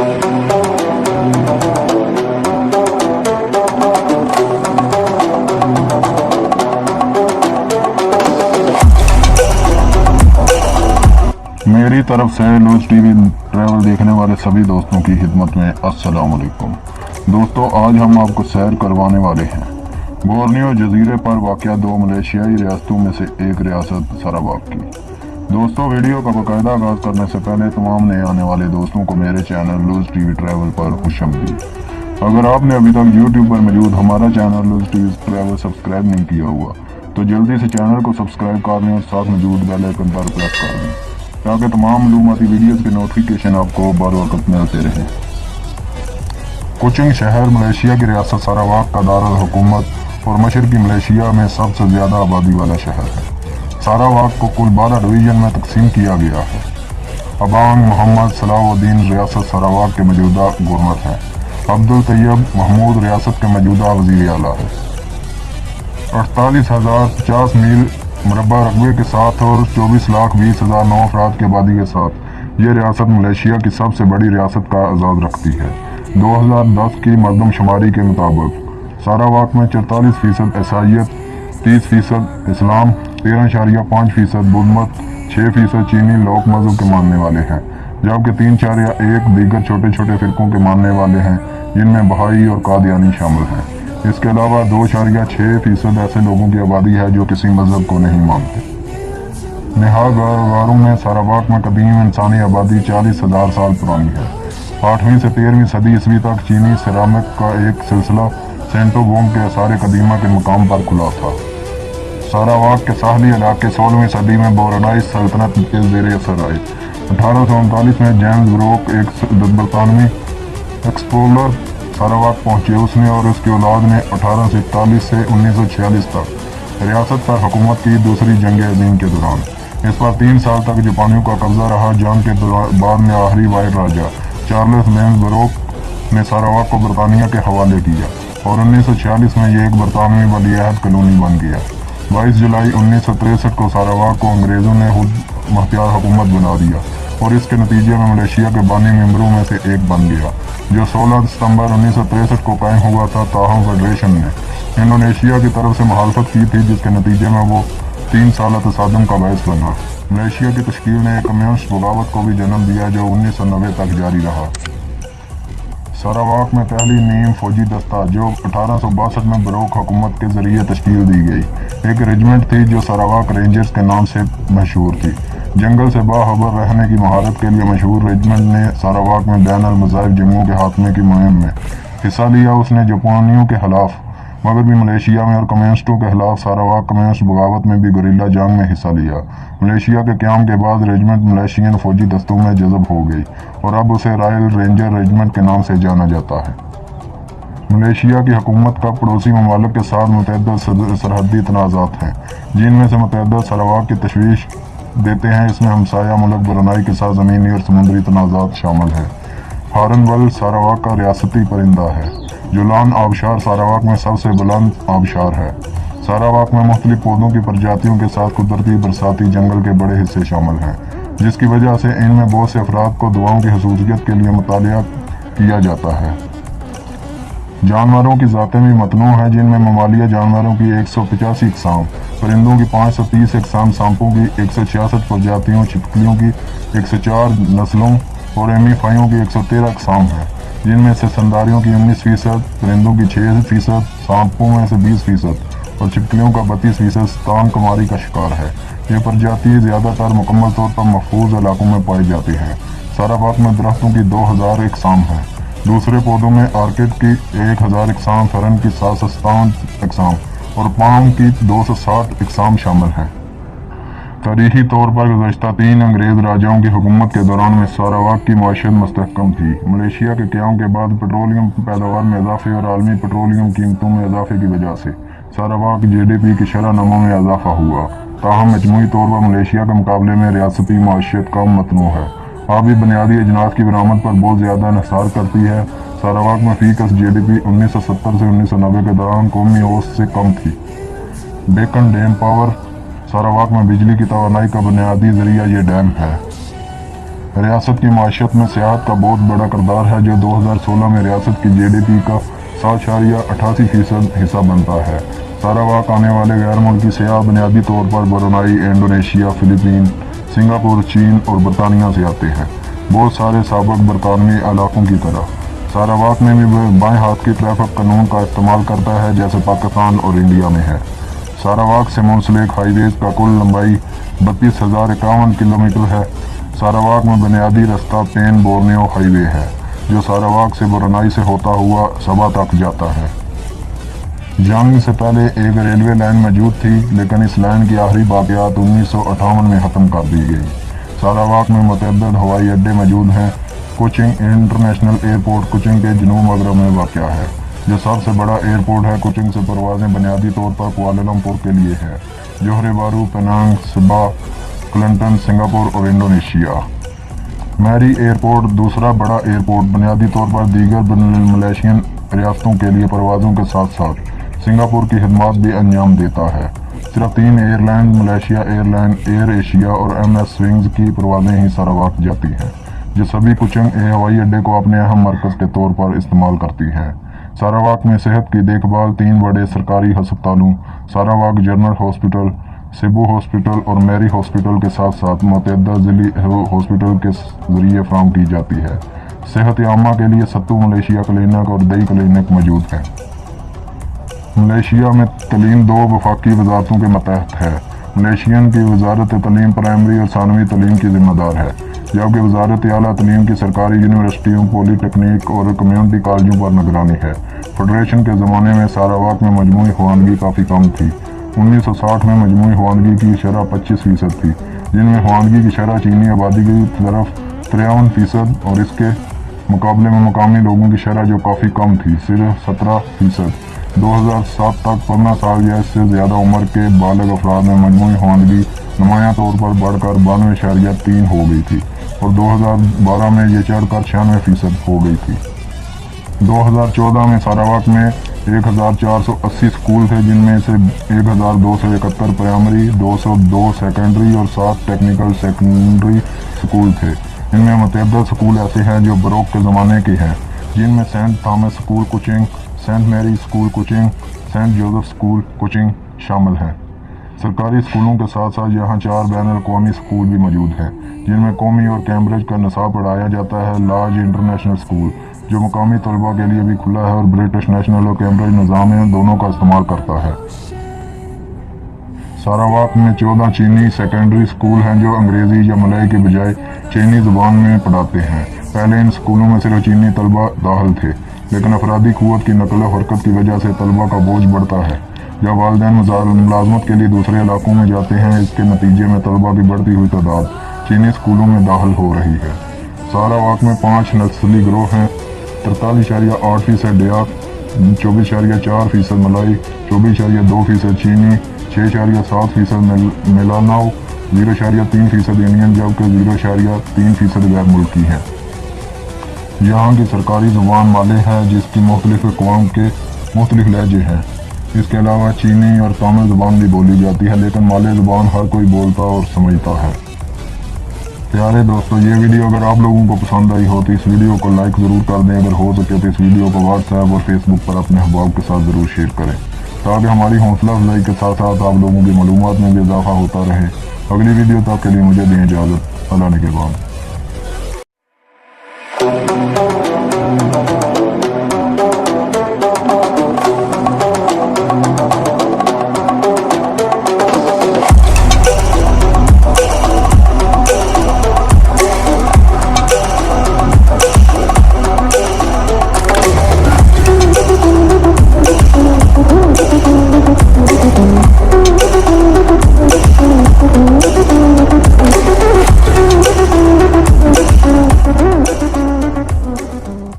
मेरी तरफ से लूज टीवी ट्रैवल देखने वाले सभी दोस्तों की खिदमत में अस्सलाम वालेकुम। दोस्तों, आज हम आपको सैर करवाने वाले हैं बोर्नियो जजीरे पर वाक़या दो मलेशियाई रियासतों में से एक रियासत सरावाक की। दोस्तों, वीडियो का बाकायदा आगाज़ करने से पहले तमाम नए आने वाले दोस्तों को मेरे चैनल लूज टीवी ट्रैवल पर खुशामदीद। अगर आपने अभी तक यूट्यूब पर मौजूद हमारा channel loose TV travel subscribe नहीं किया हुआ तो जल्दी से चैनल को सब्सक्राइब कर लें और साथ मौजूद बेल आइकन पर प्रेस कर दें ताकि तमाम मालूमाती वीडियोज़ के नोटिफिकेशन आपको बर वक्त मिलते रहें। कुचिंग शहर मलेशिया की रियासत सरावाक का दारुल हुकूमत और मशरकी मलेशिया में सबसे ज़्यादा आबादी वाला शहर है। सरावाक को कुल 12 डिवीज़न में तकसीम किया गया है। अबांग मोहम्मद सलाहुद्दीन रियासत सरावाक के मौजूदा गवर्नर हैं। अब्दुल तैयब महमूद रियासत के मौजूदा वज़ीर आला है। 48,050 मील मुरबा रकबे के साथ और 24,20,009 अफराद की आबादी के साथ ये रियासत मलेशिया की सबसे बड़ी रियासत का एजाज़ रखती है। 2010 की मरदमशुमारी के मुताबिक सरावाक में 44% ईसाईयत, 30% इस्लाम, 13.5% बुद्ध मत, 6% चीनी लोक मज़हब के मानने वाले हैं, जबकि 3.1 दीगर छोटे छोटे फ़िरकों के मानने वाले हैं जिनमें बहाई और कादियानी शामिल हैं। इसके अलावा 2.6% ऐसे लोगों की आबादी है जो किसी मज़हब को नहीं मानते। निहागारों में सरावाक में कदीम इंसानी आबादी 40,000 साल पुरानी है। 8वीं से 13वीं सदी ईस्वी तक चीनी सिरामिक का एक सिलसिला सेंटोबोंग के आसार कदीमा के मकाम पर खुला था। सरावाक के साहली इलाके 16वीं सदी में बोरनाई सल्तनत के ज़ेर असर आए। 1839 में जेम्स ब्रोक एक बरतानवी एक्सप्लोरर सरावाक पहुंचे। उसने और उसकी औलाद ने 1841 से 1946 तक रियासत पर हुकूमत की। दूसरी जंग अज़ीम के दौरान इस पर 3 साल तक जापानियों का कब्जा रहा। जंग के बाद में आखिरी वाइट राजा चार्ल्स जेम्स ब्रोक ने सरावाक को बरतानिया के हवाले किया और 1946 में ये एक बरतानवी वलीअहद कॉलोनी बन गया। 22 जुलाई 1963 को सरावाक को अंग्रेज़ों ने खुद मुख्तियार हुकूमत बना दिया और इसके नतीजे में मलेशिया के बानी मेंबरों में से एक बन गया, जो 16 सितंबर 1963 को कायम हुआ था। ताहम फेडरेशन ने इंडोनेशिया की तरफ से मुखालफत की थी, जिसके नतीजे में वो 3 साल तसादम का बायस बना। मलेशिया की तश्कील ने एक कम्युनिस्ट बगावत को भी जन्म दिया जो 1990 तक जारी रहा। सरावाक में पहली नीम फौजी दस्ता जो 1862 में बरोक हुकूमत के जरिए तश्कील दी गई एक रेजिमेंट थी जो सरावाक रेंजर्स के नाम से मशहूर थी। जंगल से बाखबर रहने की महारत के लिए मशहूर रेजिमेंट ने सरावाक में बैन अल मज़ाहिब जंगों के खात्मे की मुहिम में हिस्सा लिया। उसने जापानियों के खिलाफ मगरबी मलेशिया में और कम्युनिस्टों के खिलाफ सरावाक कम्युनिस्ट बगावत में भी गुरिल्ला जंग में हिस्सा लिया। मलेशिया के क़याम के बाद रेजिमेंट मलेशियन फौजी दस्तों में जज़ब हो गई और अब उसे रॉयल रेंजर रेजिमेंट के नाम से जाना जाता है। मलेशिया की हुकूमत का पड़ोसी ममालिक के साथ मुतअद्दिद सरहदी तनाज़ात हैं, जिनमें से मुतअद्दिद सरावाक की तशवीश देते हैं। इसमें हमसाया मुल्क ब्रुनाई के साथ ज़मीनी और समुद्री तनाज़ात शामिल है। हारनवल सरावाक का रियासती परिंदा है। जुलान आबशार सरावाक में सबसे बुलंद आबशार है। सरावाक में मुख्तलिफ पौधों की प्रजातियों के साथ कुदरती बरसाती जंगल के बड़े हिस्से शामिल हैं, जिसकी वजह से इनमें बहुत से अफराद को दुआओं की खसूसियत के लिए मुतालिया किया जाता है। जानवरों की ज़ातें भी मतनू हैं, जिनमें ममालिया जानवरों की 185 इकसाम, परिंदों की 530 इकसाम, सांपों की 166 प्रजातियों, छिपकलियों की 104 नस्लों और एमीफाइयों की 113 इकसाम हैं, जिनमें से संदारियों की 19%, परिंदों की 6%, सांपों में से 20% और छिपकलियों का 32% ताम कमारी का शिकार है। ये प्रजाति ज़्यादातर मुकम्मल तौर पर महफूज इलाकों में पाई जाती हैं। सरावाक में दरख्तों की 2000 इकसाम हैं। दूसरे पौधों में आर्किड की 1000 इकसाम, फरन की 757 इकसाम और पाम की 260 इकसाम शामिल हैं। तारीखी तौर पर गुज़श्ता 3 अंग्रेज़ राजाओं की हुकूमत के दौरान में सरावाक की मईशत मुस्तहकम थी। मलेशिया के क़याम के बाद पेट्रोलियम पैदावार में इजाफे और आलमी पेट्रोलियम कीमतों में इजाफे की वजह से सरावाक GDP की शरह नमो में इजाफा हुआ। ताहम मजमूई तौर पर मलेशिया के मुकाबले में रियासती मईशत कम मतनू है। आबी बुनियादी अजनास की बरामद पर बहुत ज़्यादा इन्हिसार करती है। सरावाक में फ़ीकस GDP 1970 से 1990 के दौरान कौमी औसत से कम थी। डेक्कन डैम पावर सरावाक में बिजली की तवानाई का बुनियादी ज़रिया ये डैम है। ریاست کی معیشت میں سیاحت کا بہت بڑا کردار ہے، جو 2016 میں ریاست کی GDP کا 7.88% حصہ بنتا ہے۔ ساراواک آنے والے غیر ملکی سیاح بنیادی طور پر برونائی، انڈونیشیا، فلپین، سنگاپور، چین اور برطانیہ سے آتے ہیں۔ بہت سارے سابق برطانوی علاقوں کی طرح ساراواک میں بھی بائیں ہاتھ کی ٹریفک قانون کا استعمال کرتا ہے، جیسے پاکستان اور انڈیا میں ہے۔ ساراواک سے منسلک ہائی ویز کا کل لمبائی 32,051 کلومیٹر ہے۔ ساراواک میں بنیادی رستہ پین بورنیو ہائی وے ہے، جو ساراواک سے برونائی سے ہوتا ہوا صبا تک جاتا ہے۔ جنگ سے پہلے ایک ریلوے لائن موجود تھی، لیکن اس لائن کی آخری باقیات 1958 میں ختم کر دی گئی۔ ساراواک میں متعدد ہوائی اڈے موجود ہیں۔ کوچنگ انٹرنیشنل ایئرپورٹ کوچنگ کے جنوب مغرب میں واقع ہے، جو سب سے بڑا ایئرپورٹ ہے۔ کوچنگ سے پروازیں بنیادی طور پر کوالالمپور کے لیے ہے، جوہر بارو، پینانگ، سبا، کلنٹن، سنگاپور اور انڈونیشیا۔ میری ایئرپورٹ دوسرا بڑا ایئرپورٹ بنیادی طور پر دیگر ملیشین ریاستوں کے لیے پروازوں کے ساتھ ساتھ سنگاپور کی خدمات بھی انجام دیتا ہے۔ صرف 3 airline, Malaysia airline, AirAsia اور MS ونگز کی پروازیں ہی ساراواک جاتی ہیں، جو سبھی کوچنگ ہوائی اڈے کو اپنے اہم مرکز کے طور پر استعمال کرتی ہیں۔ ساراواک میں صحت کی دیکھ بھال 3 بڑے سرکاری ہسپتالوں، ساراواک جنرل ہاسپٹل، سیبو ہاسپٹل اور میری ہاسپٹل کے ساتھ ساتھ متعدد ضلعی ہاسپٹل کے ذریعے فراہم کی جاتی ہے۔ صحت عامہ کے لیے ستو ملیشیا کلینک اور دئی کلینک موجود ہیں۔ ملیشیا میں تعلیم 2 وفاقی وزارتوں کے ماتحت ہے۔ ملیشین کی وزارت تعلیم پرائمری اور ثانوی تعلیم کی ذمہ دار ہے، جبکہ وزارت اعلیٰ تعلیم کی سرکاری یونیورسٹیوں، پولی ٹیکنیک اور کمیونٹی کالجوں پر نگرانی ہے۔ فیڈریشن کے زمانے میں ساراواک میں مجموعی خواندگی کافی کم تھی۔ 1960 میں مجموعی خواندگی کی شرح 25% تھی، جن میں خواندگی کی شرح چینی آبادی کی طرف 53% اور اس کے مقابلے میں مقامی لوگوں کی شرح جو کافی کم تھی، صرف 17%۔ 2007 تک 15 سال یا اس سے زیادہ عمر کے بالغ افراد میں مجموعی خواندگی نمایاں طور پر بڑھ کر 92.3 ہو گئی تھی اور 2012 میں یہ چڑھ کر 96% ہو گئی تھی۔ 2014 میں ساراواک میں 1480 سکول تھے، جن میں سے 1271 پرائمری، 202 سیکنڈری اور 7 ٹیکنیکل سیکنڈری سکول تھے۔ ان میں متعدد سکول ایسے ہیں جو بروک کے زمانے کے ہیں، جن میں Saint Thomas school coaching, Saint Mary school coaching, Saint Joseph school coaching شامل ہیں۔ سرکاری اسکولوں کے ساتھ ساتھ یہاں 4 بین الاقوامی اسکول بھی موجود ہیں، جن میں قومی اور کیمبرج کا نصاب پڑھایا جاتا ہے۔ لاج انٹرنیشنل اسکول، جو مقامی طلباء کے لیے بھی کھلا ہے اور برٹش نیشنل اور کیمبرج نظام دونوں کا استعمال کرتا ہے۔ ساراواک میں 14 چینی سیکنڈری اسکول ہیں، جو انگریزی یا ملائی کے بجائے چینی زبان میں پڑھاتے ہیں۔ پہلے ان اسکولوں میں صرف چینی طلباء داخل تھے، لیکن افرادی قوت کی نقل و حرکت کی وجہ سے طلباء کا بوجھ بڑھتا ہے۔ جب والدین ملازمت کے لیے دوسرے علاقوں میں جاتے ہیں، اس کے نتیجے میں طلباء کی بڑھتی ہوئی تعداد چینی اسکولوں میں داخل ہو رہی ہے۔ ساراواک میں 5 نسلی گروہ ہیں: 43.8% ڈیاک، 24.4% ملائی، 24.2% چینی، 6.7% میلاناؤ، 0.3% انڈین، جبکہ 0.3% غیر ملکی ہیں۔ یہاں کی سرکاری زبان مالے ہے، جس کی مختلف اقوام کے مختلف لہجے ہیں۔ اس کے علاوہ چینی اور تامل زبان بھی بولی جاتی ہے، لیکن مالے زبان ہر کوئی بولتا اور سمجھتا ہے۔ پیارے دوستو، یہ ویڈیو اگر آپ لوگوں کو پسند آئی ہو تو اس ویڈیو کو لائک ضرور کر دیں۔ اگر ہو سکے تو اس ویڈیو کو واٹس ایپ اور فیس بک پر اپنے احباب کے ساتھ ضرور شیئر کریں، تاکہ ہماری حوصلہ افزائی کے ساتھ ساتھ آپ لوگوں کی معلومات میں بھی اضافہ ہوتا رہے۔ اگلی ویڈیو تک کے لیے مجھے دیں اجازت۔ اللہ نگہبان۔